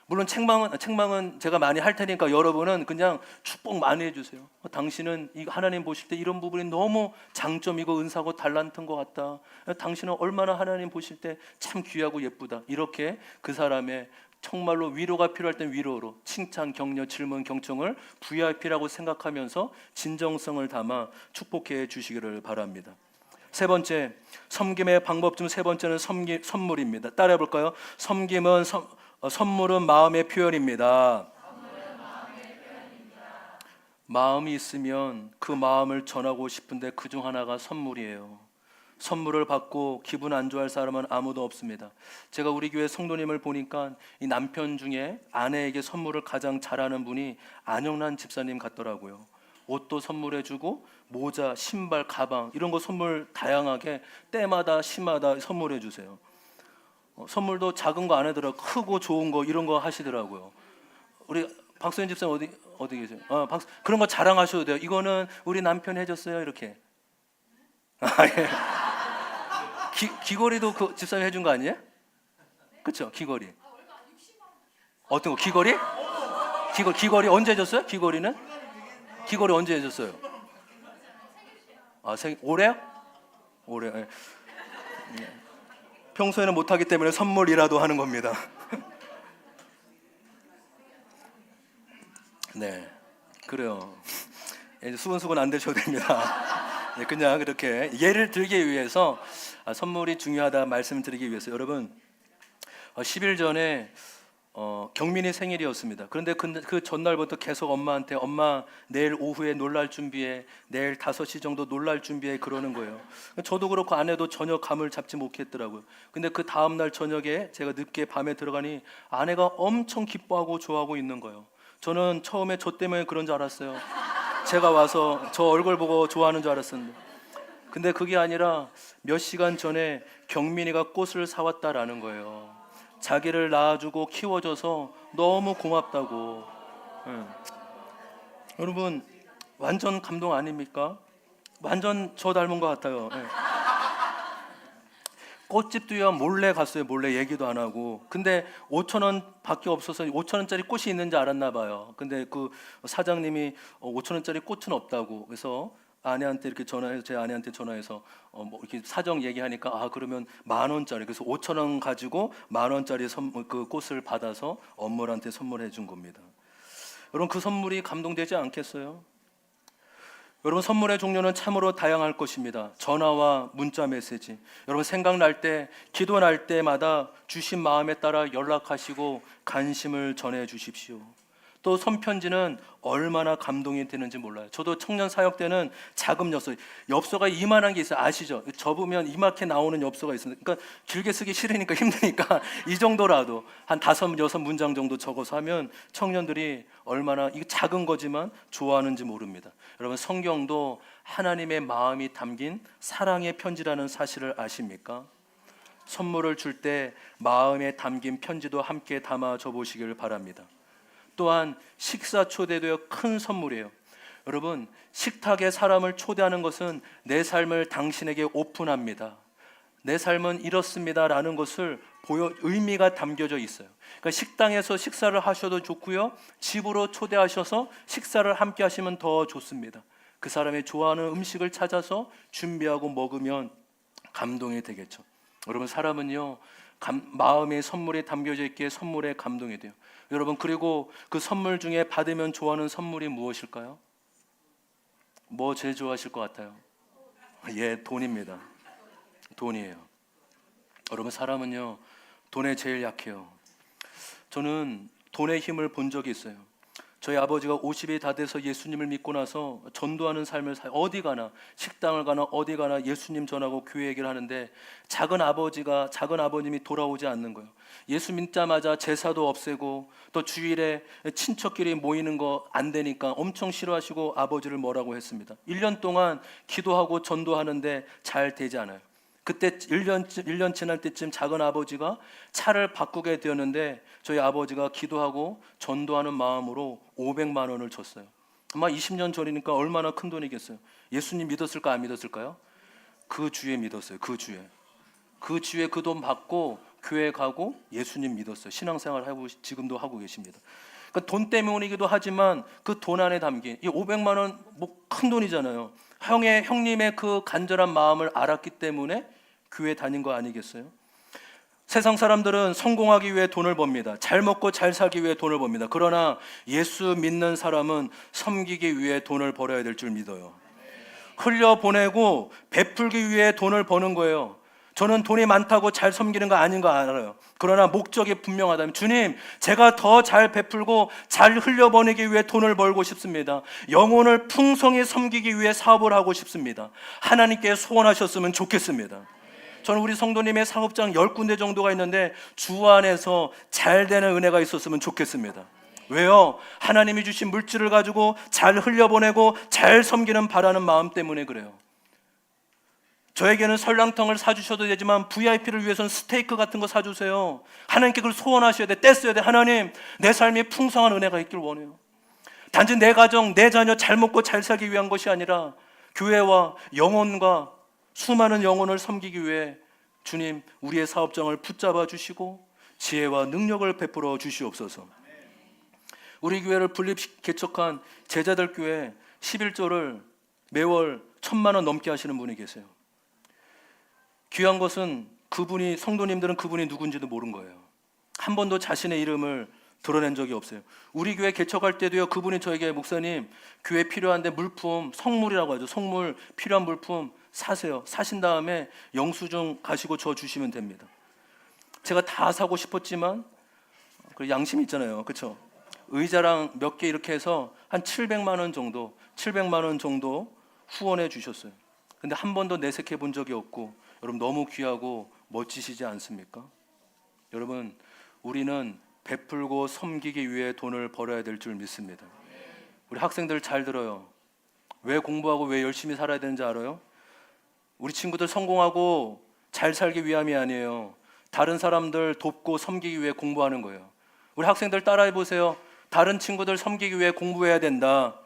물론 책망은 제가 많이 할 테니까 여러분은 그냥 축복 많이 해주세요. 당신은 하나님 보실 때 이런 부분이 너무 장점이고 은사고 달란트인 것 같다. 당신은 얼마나 하나님 보실 때 참 귀하고 예쁘다. 이렇게 그 사람의 정말로 위로가 필요할 땐 위로로, 칭찬, 격려, 질문, 경청을 VIP라고 생각하면서 진정성을 담아 축복해 주시기를 바랍니다. 세 번째, 섬김의 방법 중 세 번째는 선물입니다. 따라해 볼까요? 선물은 마음의 표현입니다. 마음이 있으면 그 마음을 전하고 싶은데 그 중 하나가 선물이에요. 선물을 받고 기분 안 좋아할 사람은 아무도 없습니다. 제가 우리 교회 성도님을 보니까 이 남편 중에 아내에게 선물을 가장 잘하는 분이 안영란 집사님 같더라고요. 옷도 선물해주고 모자, 신발, 가방 이런 거 선물 다양하게 때마다 시마다 선물해 주세요. 선물도 작은 거 안 하더라고, 크고 좋은 거 이런 거 하시더라고요. 우리 박소연 집사님 어디 계세요? 그런 거 자랑하셔도 돼요. 이거는 우리 남편이 해줬어요. 이렇게. 예. 귀걸이도 그 집사님 해준 거 아니에요? 그렇죠? 귀걸이. 어떤 거? 귀걸이? 귀걸이 언제 해줬어요? 귀걸이 언제 해줬어요? 올해요? 올해. 예. 평소에는 못하기 때문에 선물이라도 하는 겁니다. 네, 그래요. 수근수근 안 되셔도 됩니다. 그냥 그렇게 예를 들기 위해서 선물이 중요하다 말씀드리기 위해서, 여러분, 10일 전에 경민이 생일이었습니다. 그런데 그 전날부터 계속 엄마한테 엄마 내일 오후에 놀랄 준비해, 내일 5시 정도 놀랄 준비해 그러는 거예요. 저도 그렇고 아내도 전혀 감을 잡지 못했더라고요. 근데 그 다음날 저녁에 제가 늦게 밤에 들어가니 아내가 엄청 기뻐하고 좋아하고 있는 거예요. 저는 처음에 저 때문에 그런 줄 알았어요. 제가 와서 저 얼굴 보고 좋아하는 줄 알았었는데, 근데 그게 아니라 몇 시간 전에 경민이가 꽃을 사왔다라는 거예요. 자기를 낳아주고 키워줘서 너무 고맙다고. 예. 여러분, 완전 감동 아닙니까? 완전 저 닮은 것 같아요. 예. 꽃집도요 몰래 갔어요. 몰래 얘기도 안 하고. 근데 5,000원 밖에 없어서 5,000원짜리 꽃이 있는지 알았나 봐요. 근데 그 사장님이 5,000원짜리 꽃은 없다고. 그래서 아내한테 이렇게 전화해서, 제 아내한테 전화해서 뭐 이렇게 사정 얘기하니까 그러면 10,000원짜리, 그래서 5,000원 가지고 10,000원짜리 그 꽃을 받아서 엄마한테 선물해 준 겁니다. 여러분, 그 선물이 감동되지 않겠어요? 여러분, 선물의 종류는 참으로 다양할 것입니다. 전화와 문자 메시지. 여러분, 생각날 때, 기도날 때마다 주신 마음에 따라 연락하시고 관심을 전해 주십시오. 또 손편지는 얼마나 감동이 되는지 몰라요. 저도 청년 사역 때는 작은 엽서가 이만한 게 있어요. 아시죠? 접으면 이만하게 나오는 엽서가 있어요. 그러니까 길게 쓰기 싫으니까 힘드니까 이 정도라도 한 5, 6문장 정도 적어서 하면 청년들이 얼마나, 이 작은 거지만 좋아하는지 모릅니다. 여러분, 성경도 하나님의 마음이 담긴 사랑의 편지라는 사실을 아십니까? 선물을 줄 때 마음에 담긴 편지도 함께 담아줘 보시길 바랍니다. 또한 식사 초대도요 큰 선물이에요. 여러분, 식탁에 사람을 초대하는 것은 내 삶을 당신에게 오픈합니다. 내 삶은 이렇습니다 라는 것을 의미가 담겨져 있어요. 그러니까 식당에서 식사를 하셔도 좋고요, 집으로 초대하셔서 식사를 함께 하시면 더 좋습니다. 그 사람이 좋아하는 음식을 찾아서 준비하고 먹으면 감동이 되겠죠. 여러분, 사람은요 마음에 선물이 담겨져 있기에 선물에 감동이 돼요. 여러분, 그리고 그 선물 중에 받으면 좋아하는 선물이 무엇일까요? 뭐 제일 좋아하실 것 같아요? 돈입니다. 돈이에요. 여러분, 사람은요 돈에 제일 약해요. 저는 돈의 힘을 본 적이 있어요. 저희 아버지가 50이 다 돼서 예수님을 믿고 나서 전도하는 삶을 어디 가나, 식당을 가나 어디 가나 예수님 전하고 교회 얘기를 하는데 작은 아버님이 돌아오지 않는 거예요. 예수 믿자마자 제사도 없애고 또 주일에 친척끼리 모이는 거 안 되니까 엄청 싫어하시고 아버지를 뭐라고 했습니다. 1년 동안 기도하고 전도하는데 잘 되지 않아요. 그때 1년 지날 때쯤 작은 아버지가 차를 바꾸게 되었는데 저희 아버지가 기도하고 전도하는 마음으로 500만 원을 줬어요. 아마 20년 전이니까 얼마나 큰 돈이겠어요. 예수님 믿었을까 안 믿었을까요? 그 주에 믿었어요. 그 주에 그 돈 받고 교회 가고 예수님 믿었어요. 신앙생활 하고 지금도 하고 계십니다. 그러니까 돈 때문이기도 하지만 그 돈 안에 담긴 이 500만 원 뭐 큰 돈이잖아요. 형님의 그 간절한 마음을 알았기 때문에 교회 다닌 거 아니겠어요? 세상 사람들은 성공하기 위해 돈을 법니다. 잘 먹고 잘 살기 위해 돈을 법니다. 그러나 예수 믿는 사람은 섬기기 위해 돈을 벌어야 될 줄 믿어요. 흘려보내고 베풀기 위해 돈을 버는 거예요. 저는 돈이 많다고 잘 섬기는 거 아닌 거 알아요. 그러나 목적이 분명하다면 주님, 제가 더 잘 베풀고 잘 흘려보내기 위해 돈을 벌고 싶습니다. 영혼을 풍성히 섬기기 위해 사업을 하고 싶습니다. 하나님께 소원하셨으면 좋겠습니다. 저는 우리 성도님의 사업장 10군데 정도가 있는데 주 안에서 잘 되는 은혜가 있었으면 좋겠습니다. 왜요? 하나님이 주신 물질을 가지고 잘 흘려보내고 잘 섬기는 바라는 마음 때문에 그래요. 저에게는 설렁탕을 사주셔도 되지만 VIP를 위해서는 스테이크 같은 거 사주세요. 하나님께 그걸 소원하셔야 돼. 떼써야 돼. 하나님, 내 삶에 풍성한 은혜가 있길 원해요. 단지 내 가정, 내 자녀 잘 먹고 잘 살기 위한 것이 아니라 교회와 영혼과 수많은 영혼을 섬기기 위해 주님, 우리의 사업장을 붙잡아 주시고 지혜와 능력을 베풀어 주시옵소서. 우리 교회를 개척한 제자들 교회 11조를 매월 1,000만 원 넘게 하시는 분이 계세요. 귀한 것은 그분이, 성도님들은 그분이 누군지도 모른 거예요. 한 번도 자신의 이름을 드러낸 적이 없어요. 우리 교회 개척할 때도요, 그분이 저에게 목사님, 교회 필요한데 물품, 성물이라고 하죠. 성물, 필요한 물품 사세요. 사신 다음에 영수증 가시고 저 주시면 됩니다. 제가 다 사고 싶었지만 그 양심이 있잖아요. 그렇죠? 의자랑 몇 개 이렇게 해서 한 700만 원 정도 후원해 주셨어요. 근데 한 번도 내색해 본 적이 없고, 여러분 너무 귀하고 멋지시지 않습니까? 여러분, 우리는 베풀고 섬기기 위해 돈을 벌어야 될 줄 믿습니다. 우리 학생들 잘 들어요. 왜 공부하고 왜 열심히 살아야 되는지 알아요? 우리 친구들 성공하고 잘 살기 위함이 아니에요. 다른 사람들 돕고 섬기기 위해 공부하는 거예요. 우리 학생들 따라해 보세요. 다른 친구들 섬기기 위해 공부해야 된다.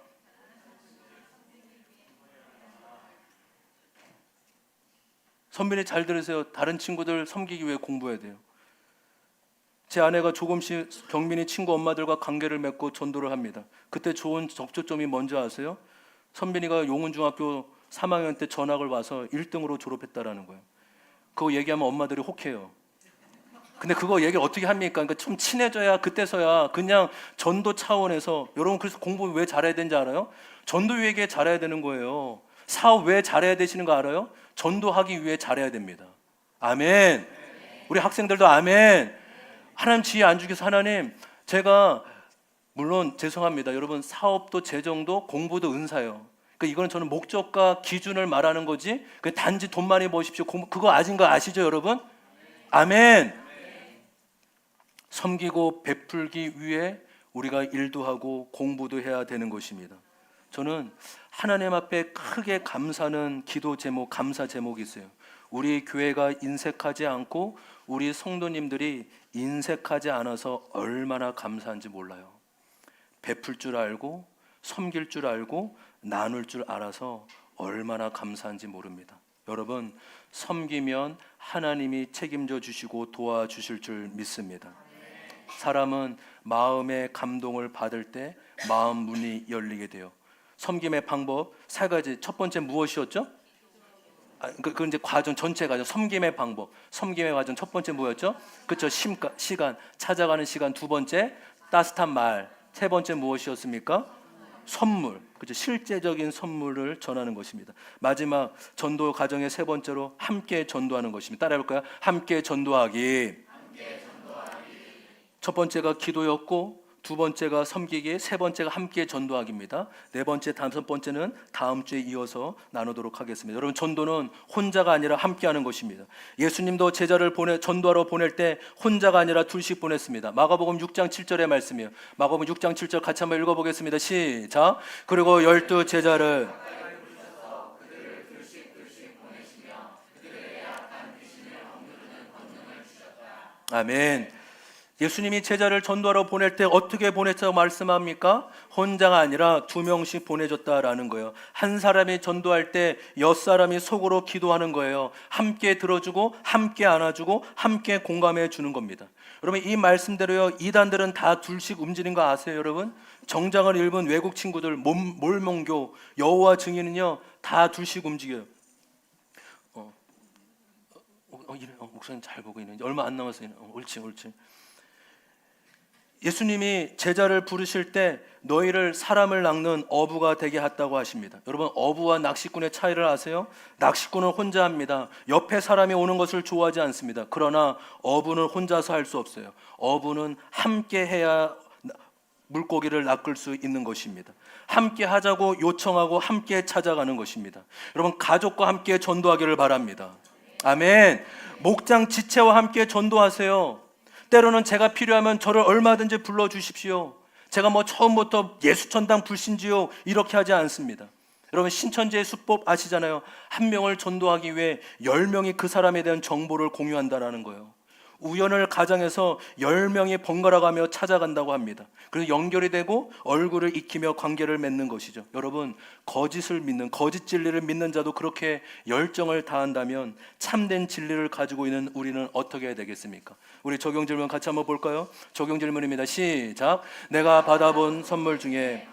선배님 잘 들으세요. 다른 친구들 섬기기 위해 공부해야 돼요. 제 아내가 조금씩 경민이 친구 엄마들과 관계를 맺고 전도를 합니다. 그때 좋은 접촉점이 뭔지 아세요? 선빈이가 용운중학교 3학년 때 전학을 와서 1등으로 졸업했다라는 거예요. 그거 얘기하면 엄마들이 혹해요. 근데 그거 얘기를 어떻게 합니까? 그러니까 좀 친해져야 그때서야 그냥 전도 차원에서. 여러분, 그래서 공부 왜 잘해야 되는지 알아요? 전도 위에 잘해야 되는 거예요. 사업 왜 잘해야 되시는 거 알아요? 전도하기 위해 잘해야 됩니다. 아멘. 우리 학생들도 아멘. 하나님 지혜 안 주셔서 하나님, 제가 물론 죄송합니다. 여러분, 사업도 재정도 공부도 은사예요. 그러니까 이거는 저는 목적과 기준을 말하는 거지, 단지 돈 많이 버십시오, 그거 아닌 거 아시죠, 여러분? 아멘. 섬기고 베풀기 위해 우리가 일도 하고 공부도 해야 되는 것입니다. 저는 하나님 앞에 크게 감사하는 기도 제목, 감사 제목이 있어요. 우리 교회가 인색하지 않고 우리 성도님들이 인색하지 않아서 얼마나 감사한지 몰라요. 베풀 줄 알고 섬길 줄 알고 나눌 줄 알아서 얼마나 감사한지 모릅니다. 여러분, 섬기면 하나님이 책임져 주시고 도와주실 줄 믿습니다. 사람은 마음의 감동을 받을 때 마음 문이 열리게 돼요. 섬김의 방법 3가지. 첫 번째 무엇이었죠? 그 이제 과정, 전체 과정, 섬김의 방법, 섬김의 과정 첫 번째 뭐였죠? 그렇죠? 시간, 찾아가는 시간. 두 번째 따뜻한 말. 세 번째 무엇이었습니까? 선물. 그렇죠? 실제적인 선물을 전하는 것입니다. 마지막 전도 과정의 세 번째로 함께 전도하는 것입니다. 따라해볼까요? 함께 전도하기. 첫 번째가 기도였고, 두 번째가 섬기기, 세 번째가 함께 전도하기입니다. 네 번째, 다섯 번째는 다음 주에 이어서 나누도록 하겠습니다. 여러분, 전도는 혼자가 아니라 함께하는 것입니다. 예수님도 제자를 전도하러 보낼 때 혼자가 아니라 둘씩 보냈습니다. 마가복음 6장 7절의 말씀이에요. 마가복음 6장 7절 같이 한번 읽어보겠습니다. 시작. 그리고 12 제자를 아멘. 예수님이 제자를 전도하러 보낼 때 어떻게 보냈다고 말씀합니까? 혼자가 아니라 2명씩 보내줬다라는 거예요. 한 사람이 전도할 때 6사람이 속으로 기도하는 거예요. 함께 들어주고 함께 안아주고 함께 공감해 주는 겁니다. 여러분, 이 말씀대로요, 이단들은 다 둘씩 움직이는 거 아세요, 여러분? 정장을 입은 외국 친구들, 몰몬교, 여호와 증인은요, 다 둘씩 움직여요. 목사님 잘 보고 있는지 얼마 안 남았어요. 옳지. 예수님이 제자를 부르실 때 너희를 사람을 낚는 어부가 되게 했다고 하십니다. 여러분, 어부와 낚시꾼의 차이를 아세요? 낚시꾼은 혼자 합니다. 옆에 사람이 오는 것을 좋아하지 않습니다. 그러나 어부는 혼자서 할 수 없어요. 어부는 함께 해야 물고기를 낚을 수 있는 것입니다. 함께 하자고 요청하고 함께 찾아가는 것입니다. 여러분, 가족과 함께 전도하기를 바랍니다. 아멘. 목장 지체와 함께 전도하세요. 때로는 제가 필요하면 저를 얼마든지 불러주십시오. 제가 처음부터 예수천당 불신지요 이렇게 하지 않습니다. 여러분, 신천지의 수법 아시잖아요. 한 명을 전도하기 위해 10명이 그 사람에 대한 정보를 공유한다는 거예요. 우연을 가장해서 10명이 번갈아가며 찾아간다고 합니다. 그래서 연결이 되고 얼굴을 익히며 관계를 맺는 것이죠. 여러분, 거짓을 믿는, 거짓 진리를 믿는 자도 그렇게 열정을 다한다면 참된 진리를 가지고 있는 우리는 어떻게 해야 되겠습니까? 우리 적용 질문 같이 한번 볼까요? 적용 질문입니다. 시작. 내가 받아본 선물 중에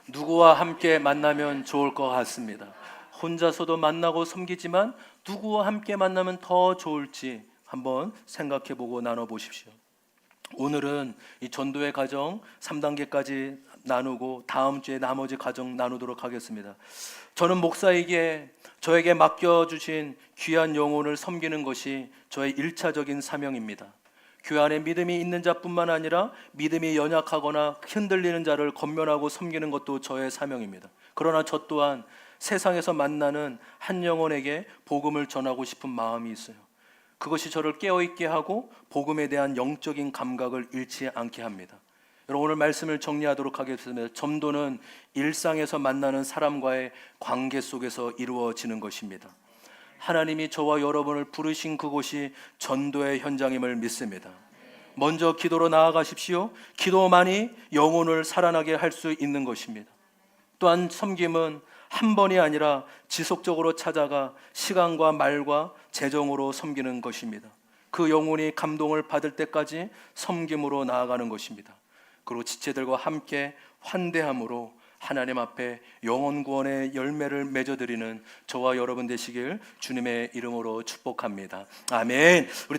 누구와 함께 만나면 좋을 것 같습니다. 혼자서도 만나고 섬기지만 누구와 함께 만나면 더 좋을지 한번 생각해보고 나눠보십시오. 오늘은 이 전도의 과정 3단계까지 나누고 다음 주에 나머지 과정 나누도록 하겠습니다. 저는 목사에게 저에게 맡겨주신 귀한 영혼을 섬기는 것이 저의 1차적인 사명입니다. 교회 안에 믿음이 있는 자뿐만 아니라 믿음이 연약하거나 흔들리는 자를 권면하고 섬기는 것도 저의 사명입니다. 그러나 저 또한 세상에서 만나는 한 영혼에게 복음을 전하고 싶은 마음이 있어요. 그것이 저를 깨어있게 하고 복음에 대한 영적인 감각을 잃지 않게 합니다. 여러분, 오늘 말씀을 정리하도록 하겠습니다. 전도는 일상에서 만나는 사람과의 관계 속에서 이루어지는 것입니다. 하나님이 저와 여러분을 부르신 그곳이 전도의 현장임을 믿습니다. 먼저 기도로 나아가십시오. 기도만이 영혼을 살아나게 할 수 있는 것입니다. 또한 섬김은 한 번이 아니라 지속적으로 찾아가 시간과 말과 재정으로 섬기는 것입니다. 그 영혼이 감동을 받을 때까지 섬김으로 나아가는 것입니다. 그리고 지체들과 함께 환대함으로 하나님 앞에 영혼 구원의 열매를 맺어드리는 저와 여러분 되시길 주님의 이름으로 축복합니다. 아멘. 우리